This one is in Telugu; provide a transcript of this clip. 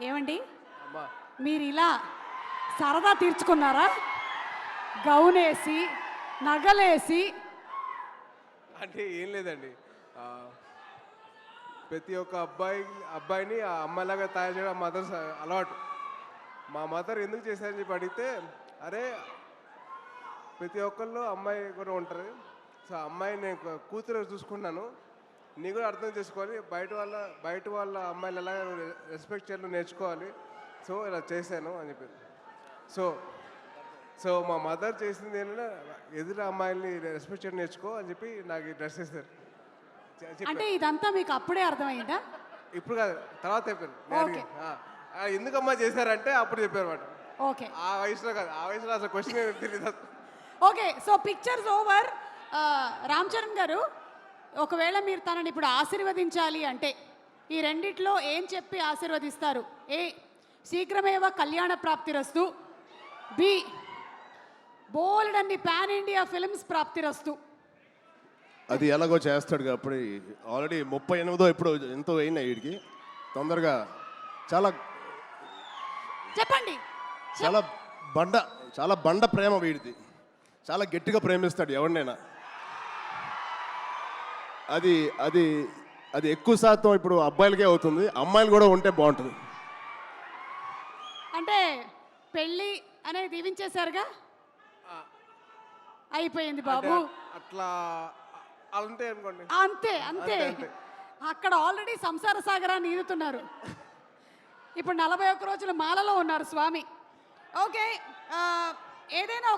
ఏమండి అమ్మా మీరు ఇలా సరదా తీర్చుకున్నారా? గౌనేసి నగలేసి. అంటే ఏం లేదండి. ఆ, ప్రతి ఒక్క అబ్బాయిని ఆ అమ్మాయిలాగా తయారు చేయడం మదర్ అలవాటు. మా మదర్ ఎందుకు చేశారని చెప్పి అడిగితే, అరే ప్రతి ఒక్కళ్ళు అమ్మాయి కూడా ఉంటారు. సో అమ్మాయి నేను కూతురు చూసుకున్నాను, నీ కూడా అర్థం చేసుకోవాలి, బయట వాళ్ళ అమ్మాయిలు ఎలా రెస్పెక్ట్ చేయాలో నేర్చుకోవాలి. సో ఇలా చేశాను అని చెప్పి. సో సో మా మదర్ చేసింది ఏంటంటే, ఎదురు అమ్మాయిల్ని రెస్పెక్ట్ చేయడం నేర్చుకో అని చెప్పి నాకు ఈ డ్రెస్ చేశారు. అంటే ఇదంతా మీకు అప్పుడే అర్థమైందా? ఇప్పుడు కాదు, తర్వాత చెప్పారు. ఓకే. ఎందుకమ్మా చేశారంటే అప్పుడు చెప్పారు అన్నమాట. ఓకే ఆ వయసులో కాదు, ఆ వయసులో అసలు క్వశ్చన్ తెలియదు. Okay. So pictures over. Ram Charan గారు, ఒకవేళ మీరు తనని ఇప్పుడు ఆశీర్వదించాలి అంటే ఈ రెండిట్లో ఏం చెప్పి ఆశీర్వదిస్తారు? ఏ, శీఘ్రమేవ కళ్యాణ ప్రాప్తిరస్తు. బి, బోల్డ్ అన్ని పాన్ ఇండియా ఫిల్మ్స్ ప్రాప్తిరస్తు. అది ఎలాగో చేస్తాడు కాబట్టి. ఆల్రెడీ 38 ఇప్పుడు ఎంతో అయినా వీడికి. తొందరగా చాలా చెప్పండి. చాలా చాలా బండ ప్రేమ వీడిది. చాలా గట్టిగా ప్రేమిస్తాడు ఎవరినైనా. అది అది అది ఎక్కువ శాతం ఇప్పుడు అబ్బాయిలకే అవుతుంది, అమ్మాయిలు కూడా ఉంటే బాగుంటుంది. అంటే పెళ్ళి అనేది దీవించేశారుగా, అయిపోయింది బాబు. అట్లా అంతే అనుకోండి. అంతే అంతే. అంతే. అక్కడ ఆల్రెడీ సంసార సాగరాన్ని ఈదుతున్నారు. ఇప్పుడు 41 రోజుల మాలలో ఉన్నారు స్వామి. ఓకే. ఏదైనా